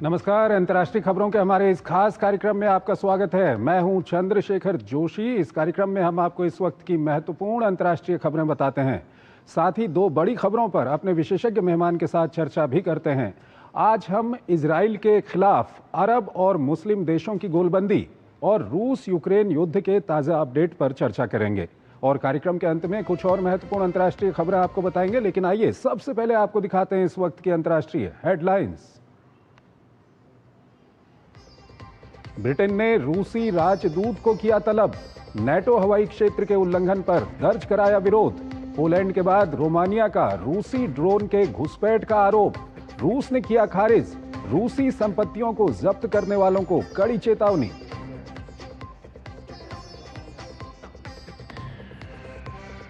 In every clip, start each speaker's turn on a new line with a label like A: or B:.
A: नमस्कार। अंतर्राष्ट्रीय खबरों के हमारे इस खास कार्यक्रम में आपका स्वागत है। मैं हूं चंद्रशेखर जोशी। इस कार्यक्रम में हम आपको इस वक्त की महत्वपूर्ण अंतर्राष्ट्रीय खबरें बताते हैं, साथ ही दो बड़ी खबरों पर अपने विशेषज्ञ मेहमान के साथ चर्चा भी करते हैं। आज हम इजराइल के खिलाफ अरब और मुस्लिम देशों की गोलबंदी और रूस यूक्रेन युद्ध के ताज़ा अपडेट पर चर्चा करेंगे और कार्यक्रम के अंत में कुछ और महत्वपूर्ण अंतर्राष्ट्रीय खबरें आपको बताएंगे। लेकिन आइए सबसे पहले आपको दिखाते हैं इस वक्त की अंतर्राष्ट्रीय हेडलाइंस। ब्रिटेन ने रूसी राजदूत को किया तलब। नेटो हवाई क्षेत्र के उल्लंघन पर दर्ज कराया विरोध। पोलैंड के बाद रोमानिया का रूसी ड्रोन के घुसपैठ का आरोप रूस ने किया खारिज। रूसी संपत्तियों को जब्त करने वालों को कड़ी चेतावनी।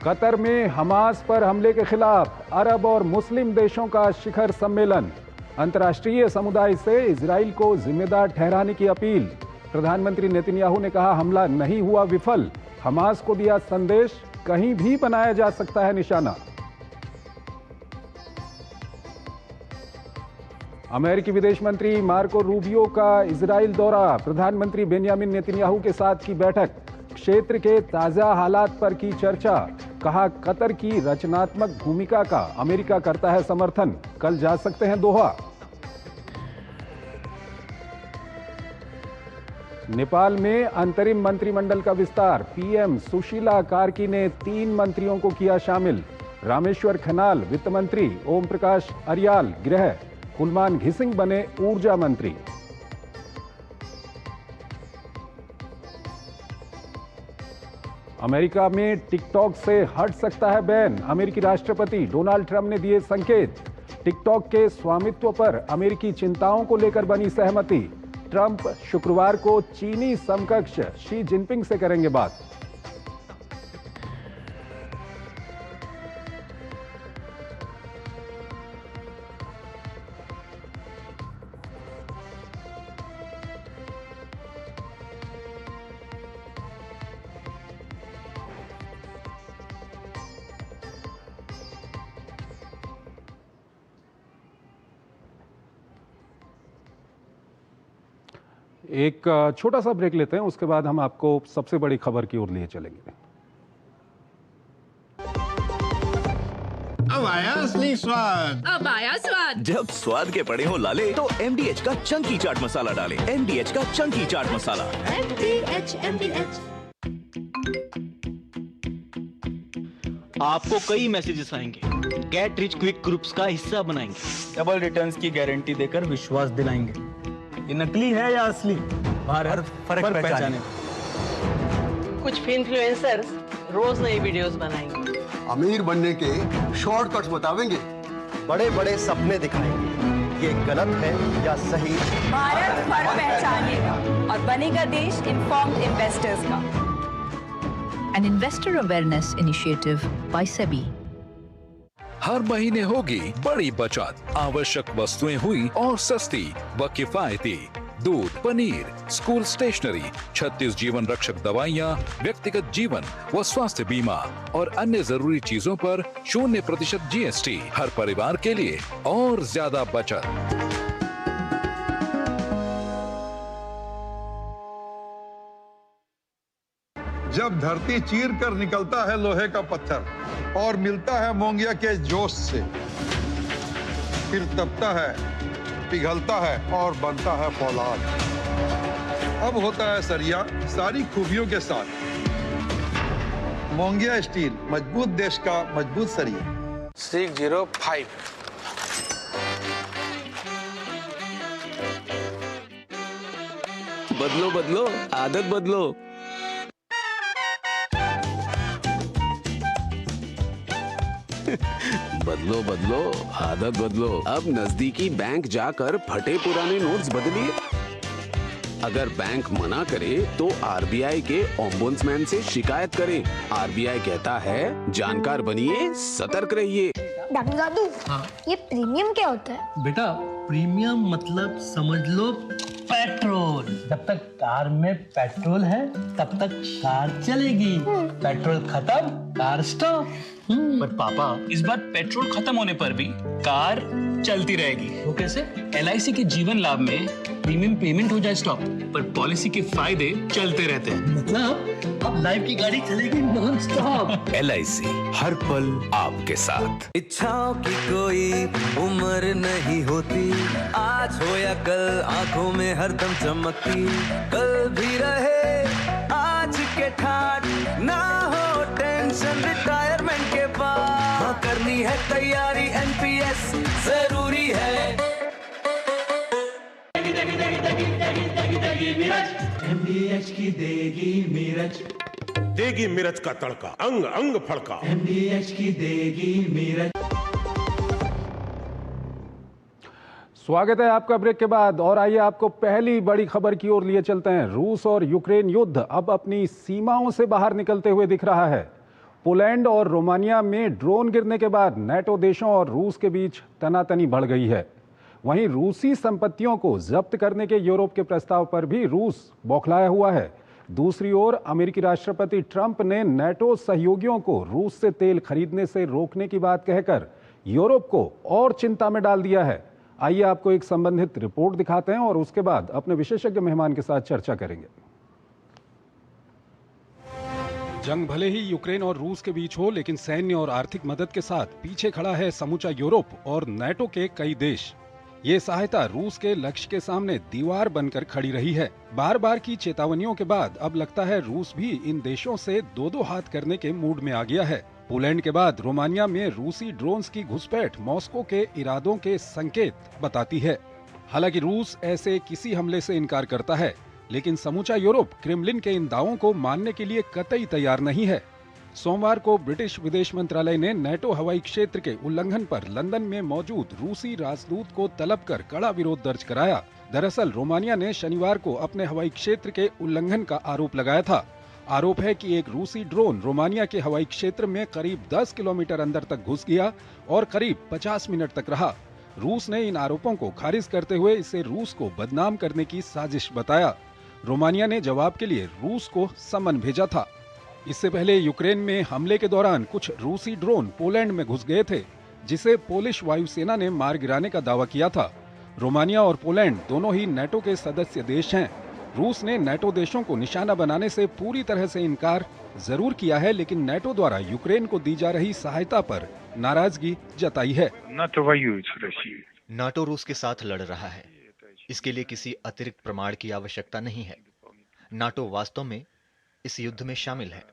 A: कतर में हमास पर हमले के खिलाफ अरब और मुस्लिम देशों का शिखर सम्मेलन। अंतर्राष्ट्रीय समुदाय से इजराइल को जिम्मेदार ठहराने की अपील। प्रधानमंत्री नेतन्याहू ने कहा हमला नहीं हुआ विफल। हमास को दिया संदेश कहीं भी बनाया जा सकता है निशाना। अमेरिकी विदेश मंत्री मार्को रूबियो का इजराइल दौरा। प्रधानमंत्री बेंजामिन नेतन्याहू के साथ की बैठक। क्षेत्र के ताजा हालात पर की चर्चा। कहा कतर की रचनात्मक भूमिका का अमेरिका करता है समर्थन। कल जा सकते हैं दोहा। नेपाल में अंतरिम मंत्रिमंडल का विस्तार। पीएम सुशीला कार्की ने 3 मंत्रियों को किया शामिल। रामेश्वर खनाल वित्त मंत्री, ओम प्रकाश अरियाल गृह, कुलमान घिसिंग बने ऊर्जा मंत्री। अमेरिका में टिकटॉक से हट सकता है बैन। अमेरिकी राष्ट्रपति डोनाल्ड ट्रंप ने दिए संकेत। टिकटॉक के स्वामित्व पर अमेरिकी चिंताओं को लेकर बनी सहमति। ट्रंप शुक्रवार को चीनी समकक्ष शी जिनपिंग से करेंगे बात। एक छोटा सा ब्रेक लेते हैं, उसके बाद हम आपको सबसे बड़ी खबर की ओर लिए चलेंगे।
B: अब आया असली स्वाद।
C: अब आया स्वाद।
D: जब स्वाद के पड़े हो लाले तो MDH का चंकी चाट मसाला डालें। MDH का चंकी चाट मसाला।
C: MDH।
E: आपको कई मैसेजेस आएंगे। गेट रिच क्विक ग्रुप्स का हिस्सा बनाएंगे।
F: डबल रिटर्न्स की गारंटी देकर विश्वास दिलाएंगे। ये नकली है या असली, भारत फर्क पहचाने।
G: कुछ इन्फ्लुएंसर्स रोज नई वीडियोस बनाएंगे।
H: अमीर बनने के शॉर्टकट्स बतावेंगे।
I: बड़े बड़े सपने दिखाएंगे। ये गलत है या सही।
J: भारत फर्क पहचानेगा और बनेगा देश इन्फॉर्म्ड इन्वेस्टर्स का।
K: An investor awareness initiative by SEBI.
L: हर महीने होगी बड़ी बचत। आवश्यक वस्तुएं हुई और सस्ती व किफायती। दूध, पनीर, स्कूल स्टेशनरी, 36 जीवन रक्षक दवाइयाँ, व्यक्तिगत जीवन व स्वास्थ्य बीमा और अन्य जरूरी चीजों पर 0% GST। हर परिवार के लिए और ज्यादा बचत।
B: जब धरती चीर कर निकलता है लोहे का पत्थर और मिलता है मोंगिया के जोश से, फिर तपता है, पिघलता है और बनता है फौलाद। अब होता है सरिया सारी खूबियों के साथ। मोंगिया स्टील, मजबूत देश का मजबूत सरिया।
M: 605।
D: बदलो बदलो आदत बदलो। बदलो बदलो आदत बदलो। अब नजदीकी बैंक जाकर फटे पुराने नोट्स बदलिए। अगर बैंक मना करे तो RBI के ओम्बुड्समैन से शिकायत करें। RBI कहता है जानकार बनिए, सतर्क रहिए।
N: दादू दादू, ये प्रीमियम क्या होता है?
O: बेटा प्रीमियम मतलब समझ लो पेट्रोल। जब तक कार में पेट्रोल है तब तक कार चलेगी। पेट्रोल खत्म कार स्टॉप।
E: पर पापा इस बार पेट्रोल खत्म होने पर भी कार
P: चलती रहेगी।
O: वो कैसे?
P: LIC के जीवन लाभ में प्रीमियम पेमेंट हो जाए स्टॉप, पर पॉलिसी के फायदे चलते रहते हैं।
O: मतलब अब लाइफ की गाड़ी चलेगी नॉन स्टॉप।
L: LIC हर पल आपके साथ।
Q: इच्छाओं की कोई उम्र नहीं होती, आज हो या कल आंखों में हरदम चमकती, कल भी रहे आज के ठाट, ना हो टेंशन रिटायरमेंट के बाद, हाँ करनी है तैयारी NPS जरूरी है।
O: MDH की देगी मिर्च,
R: देगी मिर्च का तड़का, अंग अंग फड़का।
O: MDH की देगी मिर्च।
A: स्वागत है आपका ब्रेक के बाद, और आइए आपको पहली बड़ी खबर की ओर लिए चलते हैं। रूस और यूक्रेन युद्ध अब अपनी सीमाओं से बाहर निकलते हुए दिख रहा है। पोलैंड और रोमानिया में ड्रोन गिरने के बाद नेटो देशों और रूस के बीच तनातनी बढ़ गई है। वहीं रूसी संपत्तियों को जब्त करने के यूरोप के प्रस्ताव पर भी रूस बौखलाया हुआ है। दूसरी ओर अमेरिकी राष्ट्रपति ट्रंप ने नेटो सहयोगियों को रूस से तेल खरीदने से रोकने की बात कहकर यूरोप को और चिंता में डाल दिया है। आइए आपको एक संबंधित रिपोर्ट दिखाते हैं और उसके बाद अपने विशेषज्ञ मेहमान के साथ चर्चा करेंगे। जंग भले ही यूक्रेन और रूस के बीच हो, लेकिन सैन्य और आर्थिक मदद के साथ पीछे खड़ा है समूचा यूरोप और नेटो के कई देश। ये सहायता रूस के लक्ष्य के सामने दीवार बनकर खड़ी रही है। बार बार की चेतावनियों के बाद अब लगता है रूस भी इन देशों से दो दो हाथ करने के मूड में आ गया है। पोलैंड के बाद रोमानिया में रूसी ड्रोन्स की घुसपैठ मॉस्को के इरादों के संकेत बताती है। हालांकि रूस ऐसे किसी हमले से इनकार करता है, लेकिन समूचा यूरोप क्रेमलिन के इन दावों को मानने के लिए कतई तैयार नहीं है। सोमवार को ब्रिटिश विदेश मंत्रालय ने नेटो हवाई क्षेत्र के उल्लंघन पर लंदन में मौजूद रूसी राजदूत को तलब कर कड़ा विरोध दर्ज कराया। दरअसल रोमानिया ने शनिवार को अपने हवाई क्षेत्र के उल्लंघन का आरोप लगाया था। आरोप है कि एक रूसी ड्रोन रोमानिया के हवाई क्षेत्र में करीब 10 किलोमीटर अंदर तक घुस गया और करीब 50 मिनट तक रहा। रूस ने इन आरोपों को खारिज करते हुए इसे रूस को बदनाम करने की साजिश बताया। रोमानिया ने जवाब के लिए रूस को समन भेजा था। इससे पहले यूक्रेन में हमले के दौरान कुछ रूसी ड्रोन पोलैंड में घुस गए थे, जिसे पोलिश वायुसेना ने मार गिराने का दावा किया था। रोमानिया और पोलैंड दोनों ही नेटो के सदस्य देश हैं। रूस ने नेटो देशों को निशाना बनाने से पूरी तरह से इनकार जरूर किया है, लेकिन नेटो द्वारा यूक्रेन को दी जा रही सहायता पर नाराजगी जताई है।
S: नाटो रूस के साथ लड़ रहा है, इसके लिए किसी अतिरिक्त प्रमाण की आवश्यकता नहीं है। नाटो वास्तव में इस युद्ध में शामिल है।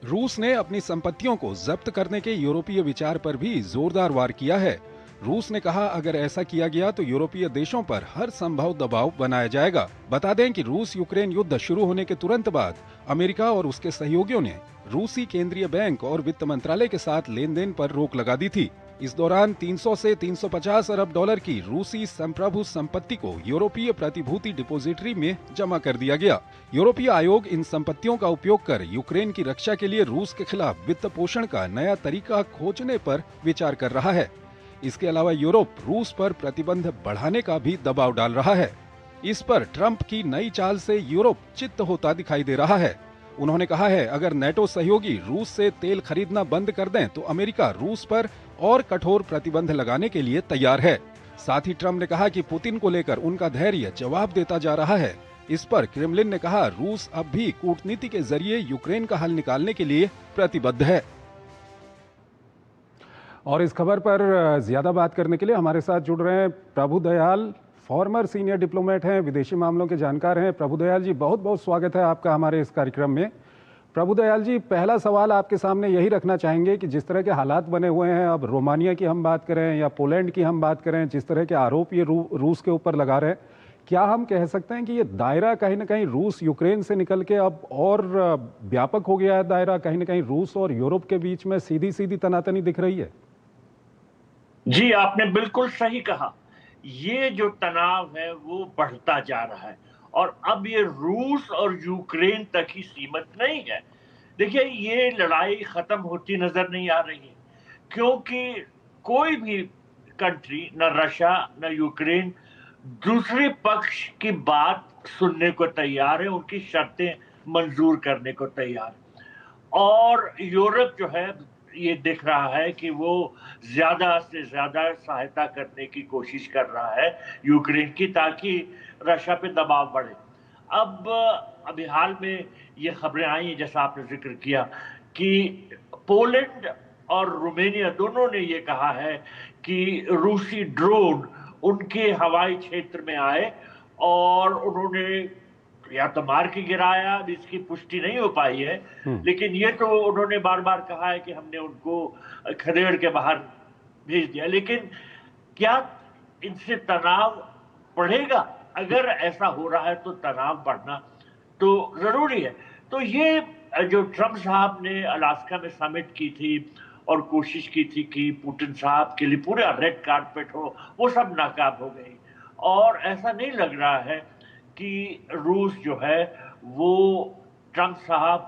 A: रूस ने अपनी संपत्तियों को जब्त करने के यूरोपीय विचार पर भी जोरदार वार किया है। रूस ने कहा, अगर ऐसा किया गया तो यूरोपीय देशों पर हर संभव दबाव बनाया जाएगा। बता दें कि रूस यूक्रेन युद्ध शुरू होने के तुरंत बाद अमेरिका और उसके सहयोगियों ने रूसी केंद्रीय बैंक और वित्त मंत्रालय के साथ लेन देन पर रोक लगा दी थी। इस दौरान 300 से 350 अरब डॉलर की रूसी संप्रभु संपत्ति को यूरोपीय प्रतिभूति डिपोजिटरी में जमा कर दिया गया। यूरोपीय आयोग इन संपत्तियों का उपयोग कर यूक्रेन की रक्षा के लिए रूस के खिलाफ वित्त पोषण का नया तरीका खोजने पर विचार कर रहा है। इसके अलावा यूरोप रूस पर प्रतिबंध बढ़ाने का भी दबाव डाल रहा है। इस पर ट्रंप की नई चाल से यूरोप चित्त होता दिखाई दे रहा है। उन्होंने कहा है, अगर नेटो सहयोगी रूस से तेल खरीदना बंद कर दें तो अमेरिका रूस पर और कठोर प्रतिबंध लगाने के लिए तैयार है। साथ ही ट्रंप ने कहा कि पुतिन को लेकर उनका धैर्य जवाब देता जा रहा है। इस पर क्रेमलिन ने कहा, रूस अब भी कूटनीति के जरिए यूक्रेन का हल निकालने के लिए प्रतिबद्ध है। और इस खबर पर ज्यादा बात करने के लिए हमारे साथ जुड़ रहे हैं प्रभु दयाल, फॉर्मर सीनियर डिप्लोमेट हैं, विदेशी मामलों के जानकार हैं। प्रभु दयाल जी, बहुत बहुत स्वागत है आपका हमारे इस कार्यक्रम में। प्रभु दयाल जी, पहला सवाल आपके सामने यही रखना चाहेंगे कि जिस तरह के हालात बने हुए हैं, अब रोमानिया की हम बात करें या पोलैंड की हम बात करें, जिस तरह के आरोप ये रूस के ऊपर लगा रहे हैं, क्या हम कह सकते हैं कि ये दायरा कहीं ना कहीं रूस यूक्रेन से निकल के अब और व्यापक हो गया है? दायरा कहीं ना कहीं रूस और यूरोप के बीच में सीधी सीधी तनातनी दिख रही है?
T: जी, आपने बिल्कुल सही कहा। ये जो तनाव है वो बढ़ता जा रहा है और अब ये रूस और यूक्रेन तक ही सीमित नहीं है। देखिए, ये लड़ाई खत्म होती नजर नहीं आ रही है, क्योंकि कोई भी कंट्री, न रशिया न यूक्रेन, दूसरे पक्ष की बात सुनने को तैयार है, उनकी शर्तें मंजूर करने को तैयार है। और यूरोप जो है, ये दिख रहा है कि वो ज्यादा से ज्यादा सहायता करने की कोशिश कर रहा है यूक्रेन की, ताकि रशिया पे दबाव बढ़े। अब अभी हाल में ये खबरें आई हैं, जैसा आपने जिक्र किया, कि पोलैंड और रोमानिया दोनों ने ये कहा है कि रूसी ड्रोन उनके हवाई क्षेत्र में आए और उन्होंने या तो मार के गिराया, अभी इसकी पुष्टि नहीं हो पाई है, लेकिन ये तो उन्होंने बार बार कहा है कि हमने उनको खदेड़ के बाहर भेज दिया। लेकिन क्या इनसे तनाव बढ़ेगा? अगर ऐसा हो रहा है तो तनाव बढ़ना तो जरूरी है। तो ये जो ट्रम्प साहब ने अलास्का में समिट की थी और कोशिश की थी कि पुतिन साहब के लिए पूरा रेड कारपेट हो, वो सब नाकाम हो गई। और ऐसा नहीं लग रहा है कि रूस जो है वो ट्रम्प साहब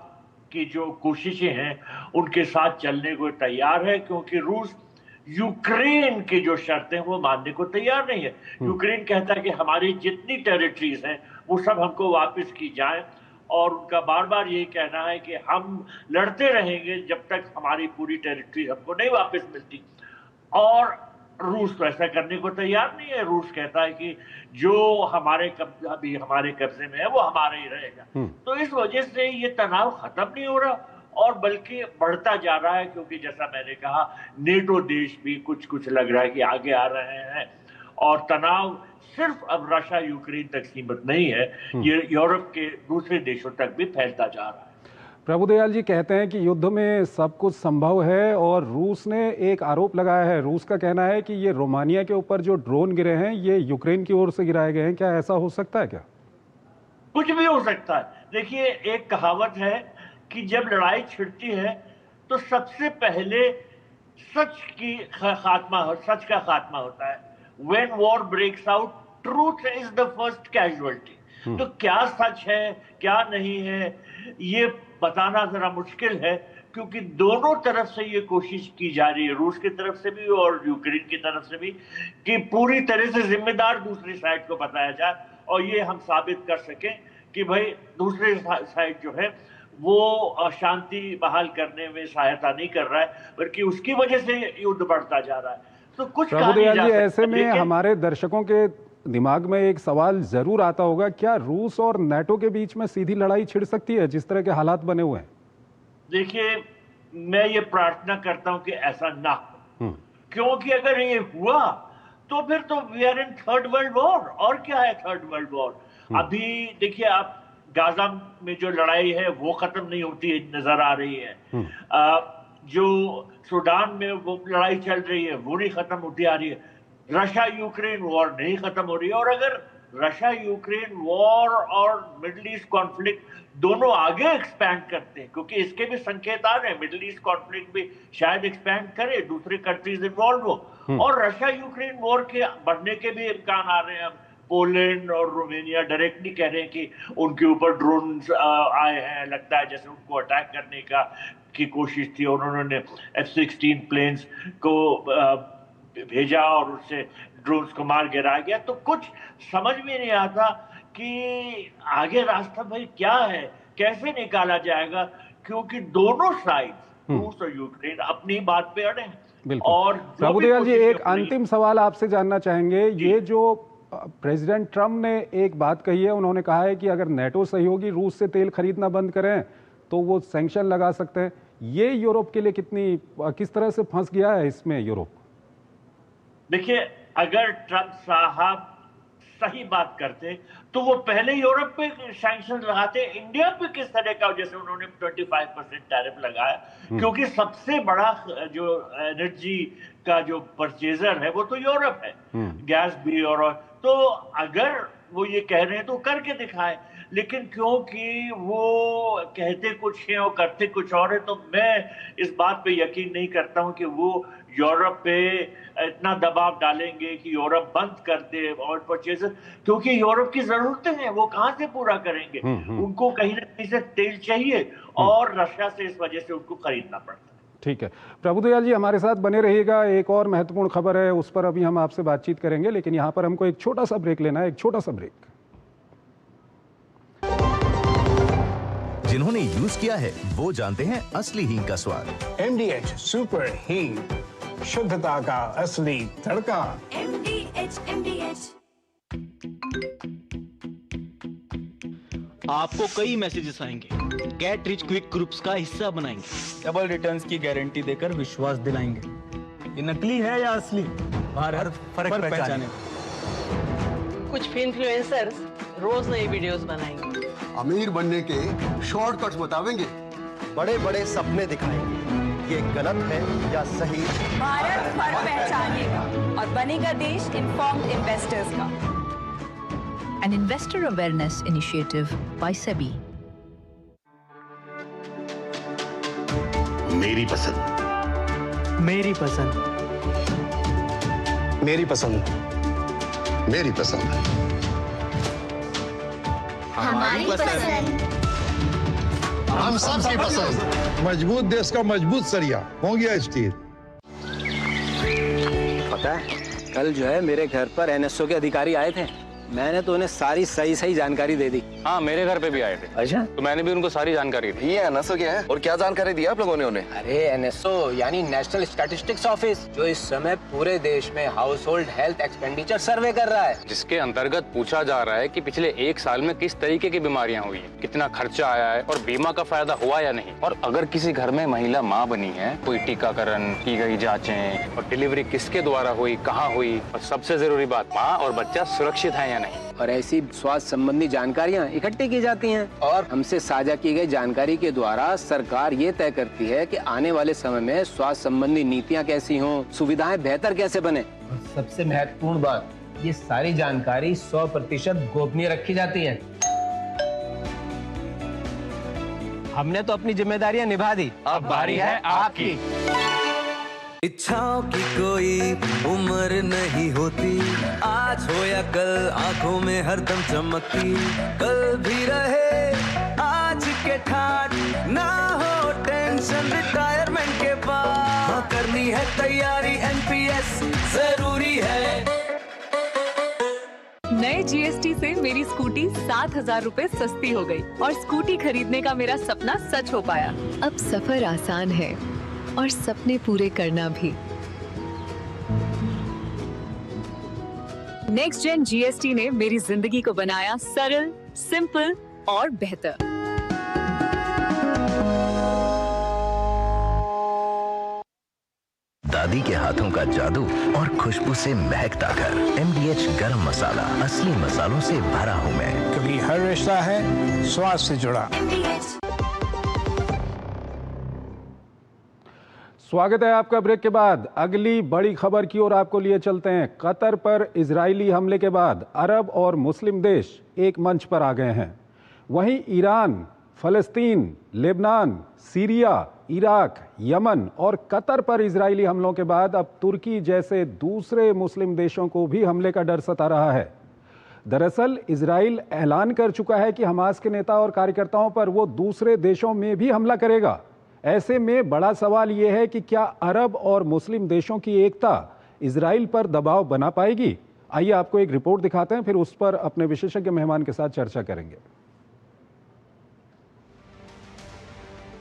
T: की जो कोशिशें हैं उनके साथ चलने को तैयार है, क्योंकि रूस यूक्रेन की जो शर्तें हैं वो मानने को तैयार नहीं है। यूक्रेन कहता है कि हमारी जितनी टेरिटरीज हैं वो सब हमको वापस की जाए, और उनका बार बार यही कहना है कि हम लड़ते रहेंगे जब तक हमारी पूरी टेरिटरी हमको नहीं वापस मिलती। और रूस तो ऐसा करने को तैयार नहीं है। रूस कहता है कि जो अभी हमारे कब्जे में है वो हमारा ही रहेगा। तो इस वजह से ये तनाव खत्म नहीं हो रहा और बल्कि बढ़ता जा रहा है, क्योंकि जैसा मैंने कहा नेटो देश भी कुछ लग रहा है कि आगे आ रहे हैं, और तनाव सिर्फ अब रशिया यूक्रेन तक सीमित नहीं है, ये यूरोप के दूसरे देशों तक भी फैलता जा रहा है।
A: प्रभुदयाल जी कहते हैं कि युद्ध में सब कुछ संभव है, और रूस ने एक आरोप लगाया है। रूस का कहना है कि ये रोमानिया के ऊपर जो ड्रोन गिरे हैं ये यूक्रेन की ओर से गिराए गए हैं। क्या ऐसा हो सकता है? क्या
T: कुछ भी हो सकता है। देखिए, एक कहावत है कि जब लड़ाई छिड़ती है तो सबसे पहले सच का खात्मा होता है। When war breaks out, truth is the first casualty. तो क्या सच है क्या नहीं है ये बताना जरा मुश्किल है, क्योंकि दोनों तरफ से ये कोशिश की जा रही है, रूस की तरफ से भी और यूक्रेन की तरफ से भी, कि पूरी तरह से जिम्मेदार दूसरी साइड को बताया जाए और ये हम साबित कर सकें कि भाई दूसरी साइड जो है वो शांति बहाल करने में सहायता नहीं कर रहा है, बल्कि उसकी वजह से युद्ध बढ़ता जा रहा है। तो कुछ
A: प्रभुदयाल जी, ऐसे में हमारे दर्शकों के दिमाग में एक सवाल जरूर आता होगा, क्या रूस और नाटो के बीच में सीधी लड़ाई छिड़ सकती है जिस तरह के हालात बने हुए हैं?
T: देखिए, मैं ये प्रार्थना करता हूं कि ऐसा ना हो, क्योंकि अगर ये हुआ तो फिर तो we are in third world war. और क्या है थर्ड वर्ल्ड वॉर? अभी देखिए, आप गाजा में जो लड़ाई है वो खत्म नहीं होती नजर आ रही है, जो सूडान में वो लड़ाई चल रही है वो नहीं खत्म होती आ रही है, रशिया यूक्रेन वॉर नहीं खत्म हो रही है। और अगर रशिया यूक्रेन वॉर और मिडिल ईस्ट कॉन्फ्लिक्ट दोनों आगे एक्सपैंड करते हैं, क्योंकि इसके भी संकेत आ रहे हैं, मिडिल ईस्ट कॉन्फ्लिक्ट भी शायद एक्सपैंड करे, दूसरे कंट्रीज इन्वॉल्व हो, और रशिया यूक्रेन वॉर के बढ़ने के भी इम्कान आ रहे हैं। पोलैंड और रोमानिया डायरेक्टली कह रहे हैं कि उनके ऊपर ड्रोन आए हैं, लगता है जैसे उनको अटैक करने की कोशिश थी, और उन्होंने F-16 प्लेन्स को भेजा और उससे ड्रोन्स को मार गिराया गया। तो कुछ समझ में नहीं आता कि आगे रास्ता भाई क्या है, कैसे निकाला जाएगा, क्योंकि दोनों साइड रूस और यूक्रेन अपनी बात पे अड़े हैं। और
A: प्रभुदयाल जी, एक अंतिम सवाल आपसे जानना चाहेंगे। ये जो प्रेसिडेंट ट्रम्प ने एक बात कही है, उन्होंने कहा है कि अगर नेटो सहयोगी रूस से तेल खरीदना बंद करें तो वो सैंक्शन लगा सकते हैं। ये यूरोप के लिए किस तरह से फंस गया है इसमें यूरोप?
T: देखिए, अगर ट्रम्प साहब सही बात करते तो वो पहले यूरोप पे सैंक्शन लगाते। इंडिया पे किस तरह का, जैसे उन्होंने 25% टैरिफ लगाया, क्योंकि सबसे बड़ा जो एनर्जी का जो परचेजर है वो तो यूरोप है, गैस भी। और तो अगर वो ये कह रहे हैं तो करके दिखाए, लेकिन क्योंकि वो कहते कुछ हैं और करते कुछ और है, तो मैं इस बात पे यकीन नहीं करता हूं कि वो यूरोप पे इतना दबाव डालेंगे कि यूरोप बंद कर दे ऑयल परचेजर, क्योंकि यूरोप की जरूरतें हैं, वो कहां से पूरा करेंगे? उनको कहीं ना कहीं से तेल चाहिए और रशिया से इस वजह से उनको खरीदना पड़ता है।
A: ठीक है, प्रभुदयाल जी हमारे साथ बने रहिएगा। एक और महत्वपूर्ण खबर है, उस पर अभी हम आपसे बातचीत करेंगे, लेकिन यहाँ पर हमको एक छोटा सा ब्रेक लेना है, एक छोटा सा ब्रेक।
U: जिन्होंने यूज किया है वो जानते हैं असली हींग का स्वाद।
V: MDH सुपर हींग, शुद्धता का असली तड़का।
C: MDH
E: आपको कई मैसेजेस आएंगे, गेट रिच क्विक ग्रुप्स का हिस्सा बनाएंगे,
F: डबल रिटर्न्स की गारंटी देकर विश्वास दिलाएंगे। ये नकली है या असली, हर फर्क पहचाने।
G: कुछ इन्फ्लुएंसर्स रोज नई वीडियोस बनाएंगे।
H: अमीर बनने के शॉर्टकट्स बतावेंगे।
I: बड़े बड़े सपने दिखाएंगे, ये गलत है या सही।
J: भारत फर्क पहचानेगा और बनेगा देश इन्फॉर्म्ड इन्वेस्टर्स का।
K: An investor awareness initiative by SEBI.
R: मेरी पसंद,
E: मेरी पसंद,
V: मेरी पसंद,
R: मेरी पसंद,
N: हमारी पसंद,
B: हम सबकी पसंद। मजबूत देश का मजबूत सरिया मोंगिया स्टील।
W: पता है कल जो है मेरे घर पर NSO के अधिकारी आए थे, मैंने तो उन्हें सारी सही जानकारी दे दी।
X: हाँ मेरे घर पे भी आए थे।
W: अच्छा,
X: तो मैंने भी उनको सारी जानकारी दी।
W: ये NSO क्या है और क्या जानकारी दी आप लोगों ने उन्हें? अरे NSO यानी नेशनल स्टैटिस्टिक्स ऑफिस, जो इस समय पूरे देश में हाउस होल्ड हेल्थ एक्सपेंडिचर सर्वे कर रहा है,
X: जिसके अंतर्गत पूछा जा रहा है कि पिछले 1 साल में किस तरीके की बीमारियां हुई हैं, कितना खर्चा आया है और बीमा का फायदा हुआ या नहीं। और अगर किसी घर में महिला माँ बनी है, कोई टीकाकरण की गई जाँचें और डिलीवरी किसके द्वारा हुई, कहाँ हुई, और सबसे जरूरी बात, माँ और बच्चा सुरक्षित है या नहीं।
W: और ऐसी स्वास्थ्य संबंधी जानकारियां इकट्ठी की जाती हैं और हमसे साझा की गई जानकारी के द्वारा सरकार ये तय करती है कि आने वाले समय में स्वास्थ्य संबंधी नीतियां कैसी हों, सुविधाएं बेहतर कैसे बने। और सबसे महत्वपूर्ण बात, ये सारी जानकारी 100% गोपनीय रखी जाती है। हमने तो अपनी जिम्मेदारियां निभा दी, अब बारी है आपकी।
Q: इच्छाओं की कोई उम्र नहीं होती, आज हो या कल आंखों में हरदम चमकती, कल भी रहे आज के ठाट, ना हो टेंशन रिटायरमेंट के बाद, हाँ करनी है तैयारी NPS जरूरी है।
J: नए GST से मेरी स्कूटी 7,000 रुपए सस्ती हो गई और स्कूटी खरीदने का मेरा सपना सच हो पाया।
Y: अब सफर आसान है और सपने पूरे करना भी।
J: नेक्स्ट जेन GST ने मेरी जिंदगी को बनाया सरल, सिंपल और बेहतर।
U: दादी के हाथों का जादू और खुशबू से महकता घर। MDH गरम मसाला, असली मसालों से भरा हूँ मैं,
V: क्योंकि हर रिश्ता है स्वाद से जुड़ा।
A: स्वागत है आपका ब्रेक के बाद। अगली बड़ी खबर की ओर आपको लिए चलते हैं। कतर पर इजरायली हमले के बाद अरब और मुस्लिम देश एक मंच पर आ गए हैं। वहीं ईरान, फलस्तीन, लेबनान, सीरिया, इराक, यमन और कतर पर इजरायली हमलों के बाद अब तुर्की जैसे दूसरे मुस्लिम देशों को भी हमले का डर सता रहा है। दरअसल इजराइल ऐलान कर चुका है कि हमास के नेता और कार्यकर्ताओं पर वो दूसरे देशों में भी हमला करेगा। ऐसे में बड़ा सवाल यह है कि क्या अरब और मुस्लिम देशों की एकता इजराइल पर दबाव बना पाएगी? आइए आपको एक रिपोर्ट दिखाते हैं, फिर उस पर अपने विशेषज्ञ मेहमान के साथ चर्चा करेंगे।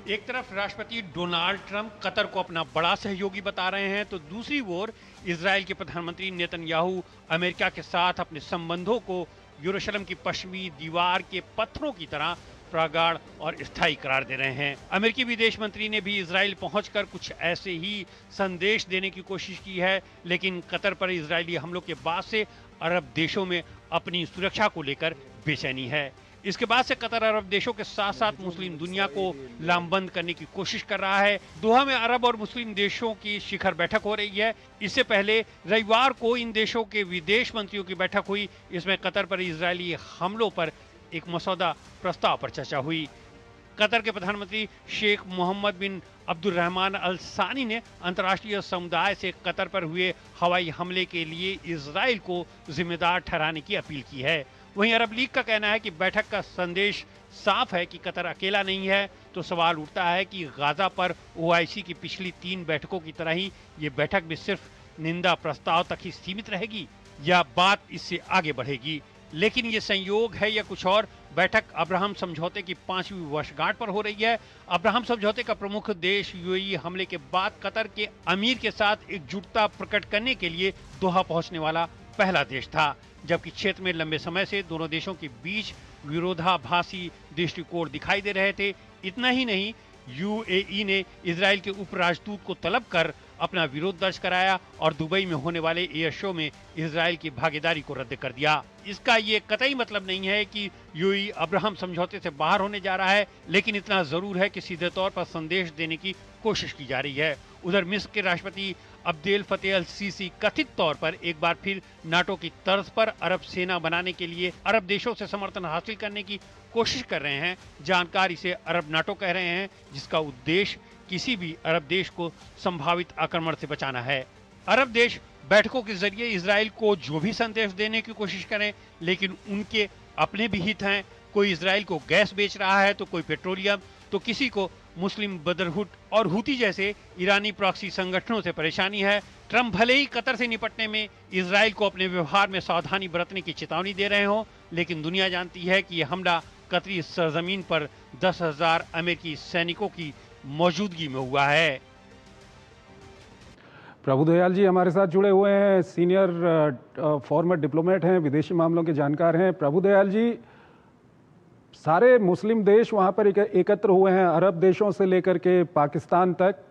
Z: एक तरफ राष्ट्रपति डोनाल्ड ट्रंप कतर को अपना बड़ा सहयोगी बता रहे हैं, तो दूसरी ओर इजराइल के प्रधानमंत्री नेतन्याहू अमेरिका के साथ अपने संबंधों को यरूशलेम की पश्चिमी दीवार के पत्थरों की तरह प्रगाढ़ और स्थायी करार दे रहे हैं। अमेरिकी विदेश मंत्री ने भी इजराइल पहुंचकर कुछ ऐसे ही संदेश देने की कोशिश की है, लेकिन कतर पर इजरायली हमलों के बाद से अरब देशों में अपनी सुरक्षा को लेकर बेचैनी है। इसके बाद से कतर अरब देशों के साथ साथ मुस्लिम दुनिया को लामबंद करने की कोशिश कर रहा है। दोहा में अरब और मुस्लिम देशों की शिखर बैठक हो रही है। इससे पहले रविवार को इन देशों के विदेश मंत्रियों की बैठक हुई। इसमें कतर पर इजरायली हमलों पर एक मसौदा प्रस्ताव पर चर्चा हुई। कतर के प्रधानमंत्री शेख मोहम्मद बिन अब्दुर्रहमान अल सानी ने अंतर्राष्ट्रीय समुदाय से कतर पर हुए हवाई हमले के लिए इजराइल को जिम्मेदार ठहराने की अपील की है। वहीं अरब लीग का कहना है कि बैठक का संदेश साफ है कि कतर अकेला नहीं है। तो सवाल उठता है कि गाजा पर OIC की पिछली 3 बैठकों की तरह ही ये बैठक भी सिर्फ निंदा प्रस्ताव तक ही सीमित रहेगी या बात इससे आगे बढ़ेगी। लेकिन ये संयोग है या कुछ और, बैठक अब्राहम समझौते की 5वीं वर्षगांठ पर हो रही है। अब्राहम समझौते का प्रमुख देश यूएई हमले के बाद कतर के अमीर के साथ एकजुटता प्रकट करने के लिए दोहा पहुंचने वाला पहला देश था, जबकि क्षेत्र में लंबे समय से दोनों देशों के बीच विरोधाभासी दृष्टिकोण दिखाई दे रहे थे। इतना ही नहीं, यूएई ने इजराइल के उपराजदूत को तलब कर अपना विरोध दर्ज कराया और दुबई में होने वाले एयर शो में इजराइल की भागीदारी को रद्द कर दिया। इसका ये कतई मतलब नहीं है कि यूएई अब्राहम समझौते से बाहर होने जा रहा है, लेकिन इतना जरूर है कि सीधे तौर पर संदेश देने की कोशिश की जा रही है। उधर मिस्र के राष्ट्रपति अब्देल फतेह अल सीसी कथित तौर पर एक बार फिर नाटो की तर्ज पर अरब सेना बनाने के लिए अरब देशों से समर्थन हासिल करने की कोशिश कर रहे हैं। जानकार इसे अरब नाटो कह रहे हैं, जिसका उद्देश्य किसी भी अरब देश को संभावित आक्रमण से बचाना है। अरब देश बैठकों के जरिए इजराइल को जो भी संदेश देने की कोशिश करें, लेकिन उनके अपने भी हित हैं। कोई इजराइल को गैस बेच रहा है तो कोई पेट्रोलियम, तो किसी को मुस्लिम ब्रदरहुड और हुती जैसे ईरानी प्रॉक्सी संगठनों से परेशानी है। ट्रंप भले ही कतर से निपटने में इजराइल को अपने व्यवहार में सावधानी बरतने की चेतावनी दे रहे हों, लेकिन दुनिया जानती है कि यह हमला कतरी सरजमीन पर 10,000 अमेरिकी सैनिकों की मौजूदगी में हुआ है।
A: प्रभुदयाल जी हमारे साथ जुड़े हुए हैं, सीनियर फॉर्मर डिप्लोमेट हैं, विदेशी मामलों के जानकार हैं। प्रभुदयाल जी, सारे मुस्लिम देश वहाँ पर एकत्र हुए हैं, अरब देशों से लेकर के पाकिस्तान तक,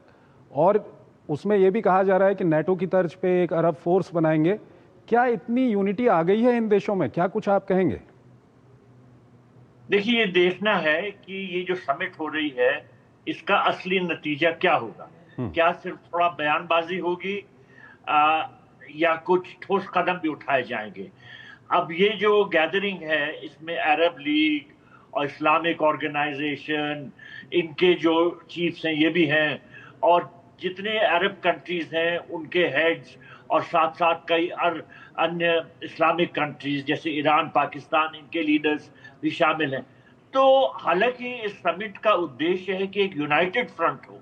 A: और उसमें यह भी कहा जा रहा है कि नेटो की तर्ज पे एक अरब फोर्स बनाएंगे। क्या इतनी यूनिटी आ गई है इन देशों में? क्या कुछ आप कहेंगे?
T: देखिए, ये देखना है कि ये जो समिट हो रही है इसका असली नतीजा क्या होगा। क्या सिर्फ थोड़ा बयानबाजी होगी या कुछ ठोस कदम भी उठाए जाएंगे। अब ये जो गैदरिंग है इसमें अरब लीग और इस्लामिक ऑर्गेनाइजेशन, इनके जो चीफ्स हैं ये भी हैं, और जितने अरब कंट्रीज हैं उनके हेड्स, और साथ साथ कई अन्य इस्लामिक कंट्रीज जैसे ईरान, पाकिस्तान, इनके लीडर्स भी शामिल हैं। तो हालांकि इस समिट का उद्देश्य है कि एक यूनाइटेड फ्रंट हो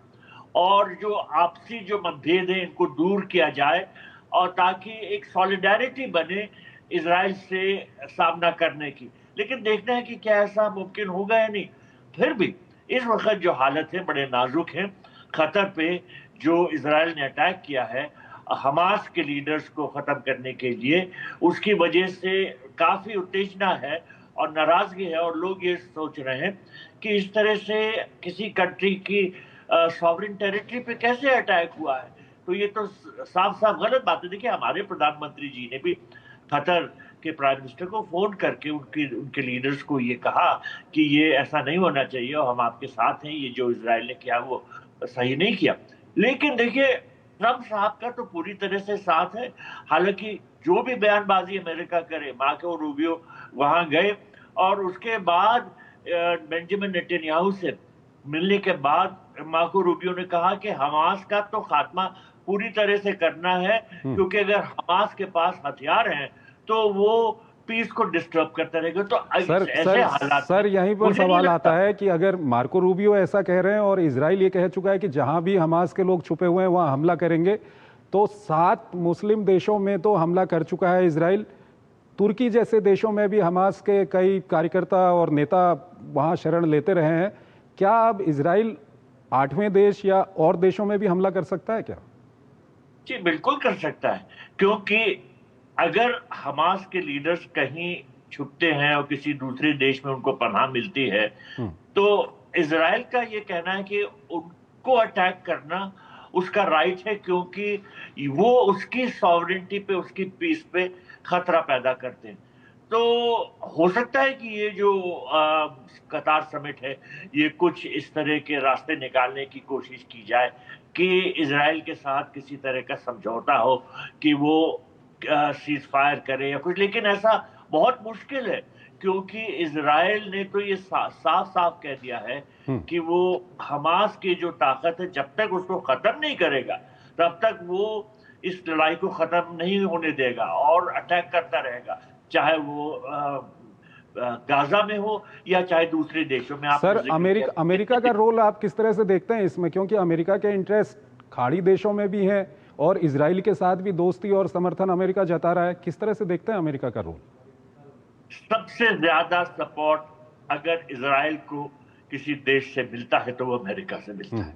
T: और जो आपसी जो मतभेद है इनको दूर किया जाए, और ताकि एक सॉलिडारिटी बने इजराइल से सामना करने की। लेकिन देखना है कि क्या ऐसा मुमकिन होगा या नहीं। फिर भी इस वक्त जो हालत है बड़े नाजुक हैं। कतर पे जो इजराइल ने अटैक किया है हमास के लीडर्स को खत्म करने के लिए, उसकी वजह से काफी उत्तेजना है और नाराजगी है, और लोग ये सोच रहे हैं कि इस तरह से किसी कंट्री की सॉवरेन टेरिटरी पे कैसे अटैक हुआ है। तो ये तो साफ साफ गलत बात है। देखिए, हमारे प्रधानमंत्री जी ने भी कतर के प्राइम मिनिस्टर को फोन करके उनके लीडर्स को ये कहा कि ये ऐसा नहीं होना चाहिए और हम आपके साथ हैं, ये जो इजराइल ने किया वो सही नहीं किया। लेकिन देखिए, ट्रंप साहब का तो पूरी तरह से साथ है। हालांकि जो भी बयानबाजी अमेरिका करे, मार्को रूबियो वहां गए और उसके बाद बेंजामिन नेतन्याहू से मिलने के बाद मार्को रूबियो ने कहा कि हमास का तो खात्मा पूरी तरह से करना है, क्योंकि अगर हमास के पास हथियार हैं तो वो पीस को डिस्टर्ब करता रहेगा। तो ऐसे हालात
A: सर यहीं पर सवाल आता है कि अगर मार्को रूबियो ऐसा कह रहे हैं और इजराइल ये कह चुका है कि जहां भी हमास के लोग छुपे हुए हैं वहां हमला करेंगे, तो 7 मुस्लिम देशों में तो हमला कर चुका है इजराइल। तुर्की जैसे देशों में भी हमास के कई कार्यकर्ता और नेता वहां शरण लेते रहे हैं। क्या अब इजराइल 8वें देश या और देशों में भी हमला कर सकता है क्या?
T: जी बिल्कुल कर सकता है, क्योंकि अगर हमास के लीडर्स कहीं छुपते हैं और किसी दूसरे देश में उनको पनाह मिलती है, तो इजराइल का ये कहना है कि उनको अटैक करना उसका राइट है, क्योंकि वो उसकी सॉवरेनिटी पे, उसकी पीस पे खतरा पैदा करते हैं। तो हो सकता है कि ये जो कतार समिट है ये कुछ इस तरह के रास्ते निकालने की कोशिश की जाए कि इजराइल के साथ किसी तरह का समझौता हो कि वो सीज फायर करे या कुछ। लेकिन ऐसा बहुत मुश्किल है, क्योंकि इजराइल ने तो ये साफ साफ कह दिया है कि वो हमास की जो ताकत है जब तक उसको खत्म नहीं करेगा तब तक वो इस लड़ाई को खत्म नहीं होने देगा और अटैक करता रहेगा, चाहे वो गाजा में हो या चाहे दूसरे देशों में। आप
A: सर अमेरिका का रोल आप किस तरह से देखते हैं इसमें, क्योंकि अमेरिका के इंटरेस्ट खाड़ी देशों में भी हैं और इजराइल के साथ भी दोस्ती और समर्थन अमेरिका जता रहा है, किस तरह से देखते हैं अमेरिका का रोल?
T: सबसे ज्यादा सपोर्ट अगर इजराइल को किसी देश से मिलता है तो वो अमेरिका से मिलता है।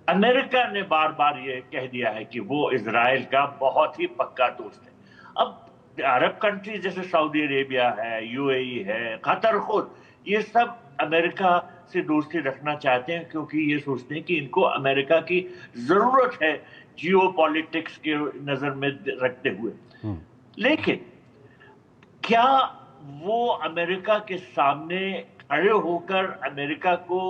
T: अमेरिका ने बार बार ये कह दिया है कि वो इजराइल का बहुत ही पक्का दोस्त है। अब अरब कंट्रीज जैसे सऊदी अरेबिया है, यूएई है, कतर खुद, ये सब अमेरिका से दोस्ती रखना चाहते हैं क्योंकि ये सोचते हैं कि इनको अमेरिका की जरूरत है जियोपॉलिटिक्स के नजर में रखते हुए। लेकिन क्या वो अमेरिका के सामने खड़े होकर अमेरिका को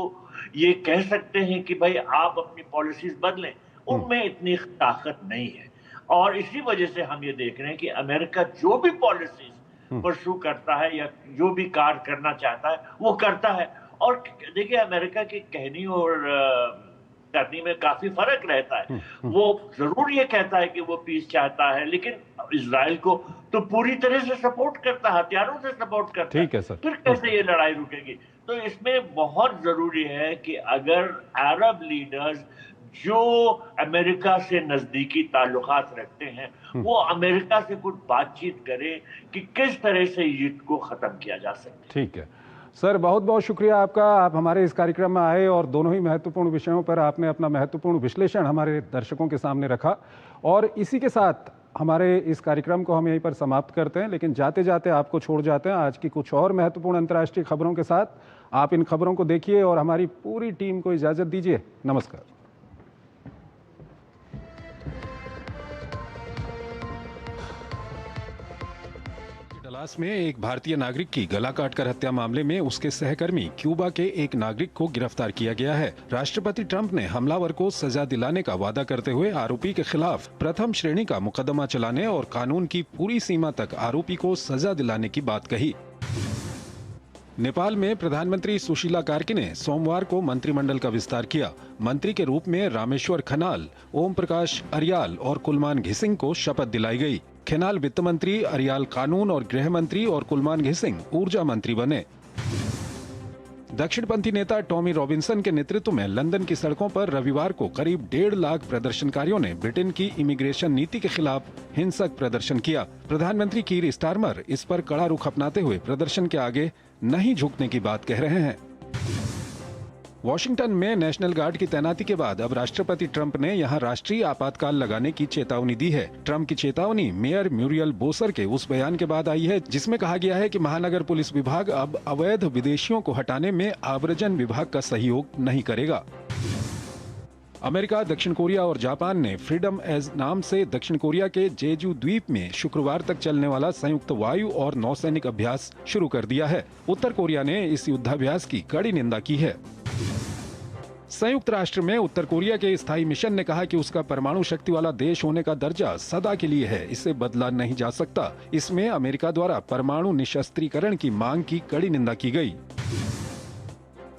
T: ये कह सकते हैं कि भाई आप अपनी पॉलिसीज बदलें? उनमें इतनी ताकत नहीं है और इसी वजह से हम ये देख रहे हैं कि अमेरिका जो भी पॉलिसीज परसू करता है या जो भी कार्य करना चाहता है वो करता है। और देखिए अमेरिका की कहनी और करनी में काफी फर्क रहता है। वो जरूर ये कहता है कि वो पीस चाहता है, लेकिन इजराइल को तो पूरी तरह से सपोर्ट करता है, हथियारों से सपोर्ट करता है।
A: ठीक है सर।
T: फिर कैसे ये लड़ाई रुकेगी? तो इसमें बहुत जरूरी है कि अगर अरब लीडर्स जो अमेरिका से नजदीकी ताल्लुकात रखते हैं वो अमेरिका से कुछ बातचीत करें कि किस तरह से युद्ध को खत्म किया जा सकता है।
A: ठीक है सर, बहुत बहुत शुक्रिया आपका। आप हमारे इस कार्यक्रम में आए और दोनों ही महत्वपूर्ण विषयों पर आपने अपना महत्वपूर्ण विश्लेषण हमारे दर्शकों के सामने रखा। और इसी के साथ हमारे इस कार्यक्रम को हम यहीं पर समाप्त करते हैं, लेकिन जाते जाते आपको छोड़ जाते हैं आज की कुछ और महत्वपूर्ण अंतर्राष्ट्रीय खबरों के साथ। आप इन खबरों को देखिए और हमारी पूरी टीम को इजाज़त दीजिए। नमस्कार। डलास में एक भारतीय नागरिक की गला काटकर हत्या मामले में उसके सहकर्मी क्यूबा के एक नागरिक को गिरफ्तार किया गया है। राष्ट्रपति ट्रंप ने हमलावर को सजा दिलाने का वादा करते हुए आरोपी के खिलाफ प्रथम श्रेणी का मुकदमा चलाने और कानून की पूरी सीमा तक आरोपी को सजा दिलाने की बात कही। नेपाल में प्रधानमंत्री सुशीला कार्की ने सोमवार को मंत्रिमंडल का विस्तार किया। मंत्री के रूप में रामेश्वर खनाल, ओम प्रकाश अरियाल और कुलमान घिसिंग को शपथ दिलाई गई। खनाल वित्त मंत्री, अरियाल कानून और गृह मंत्री और कुलमान घिसिंग ऊर्जा मंत्री बने। दक्षिणपंथी नेता टॉमी रॉबिन्सन के नेतृत्व में लंदन की सड़कों पर रविवार को करीब 1.5 लाख प्रदर्शनकारियों ने ब्रिटेन की इमिग्रेशन नीति के खिलाफ हिंसक प्रदर्शन किया। प्रधानमंत्री कीर स्टारमर इस पर कड़ा रुख अपनाते हुए प्रदर्शन के आगे नहीं झुकने की बात कह रहे हैं। वॉशिंगटन में नेशनल गार्ड की तैनाती के बाद अब राष्ट्रपति ट्रंप ने यहां राष्ट्रीय आपातकाल लगाने की चेतावनी दी है। ट्रंप की चेतावनी मेयर म्यूरियल बोसर के उस बयान के बाद आई है जिसमें कहा गया है कि महानगर पुलिस विभाग अब अवैध विदेशियों को हटाने में आव्रजन विभाग का सहयोग नहीं करेगा। अमेरिका, दक्षिण कोरिया और जापान ने फ्रीडम एज नाम से दक्षिण कोरिया के जेजू द्वीप में शुक्रवार तक चलने वाला संयुक्त वायु और नौसैनिक अभ्यास शुरू कर दिया है। उत्तर कोरिया ने इस युद्धाभ्यास की कड़ी निंदा की है। संयुक्त राष्ट्र में उत्तर कोरिया के स्थायी मिशन ने कहा कि उसका परमाणु शक्ति वाला देश होने का दर्जा सदा के लिए है, इसे बदला नहीं जा सकता। इसमें अमेरिका द्वारा परमाणु निशस्त्रीकरण की मांग की कड़ी निंदा की गई।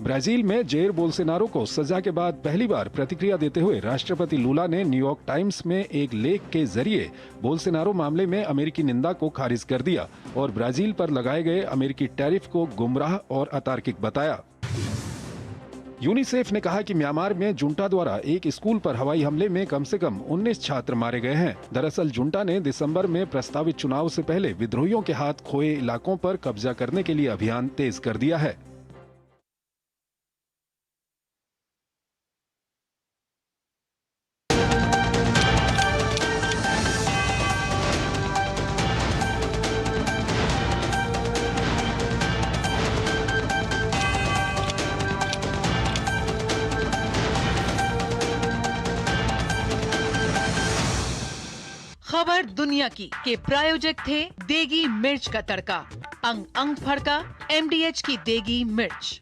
A: ब्राजील में जेर बोल्सोनारो को सजा के बाद पहली बार प्रतिक्रिया देते हुए राष्ट्रपति लूला ने न्यूयॉर्क टाइम्स में एक लेख के जरिए बोल्सोनारो मामले में अमेरिकी निंदा को खारिज कर दिया और ब्राजील पर लगाए गए अमेरिकी टैरिफ को गुमराह और अतार्किक बताया। यूनिसेफ ने कहा कि म्यांमार में जुंटा द्वारा एक स्कूल पर हवाई हमले में कम से कम 19 छात्र मारे गए हैं। दरअसल जुंटा ने दिसंबर में प्रस्तावित चुनाव से पहले विद्रोहियों के हाथ खोए इलाकों पर कब्जा करने के लिए अभियान तेज कर दिया है।
D: खबर दुनिया की के प्रायोजक थे देगी मिर्च का तड़का, अंग अंग फड़का, MDH की देगी मिर्च।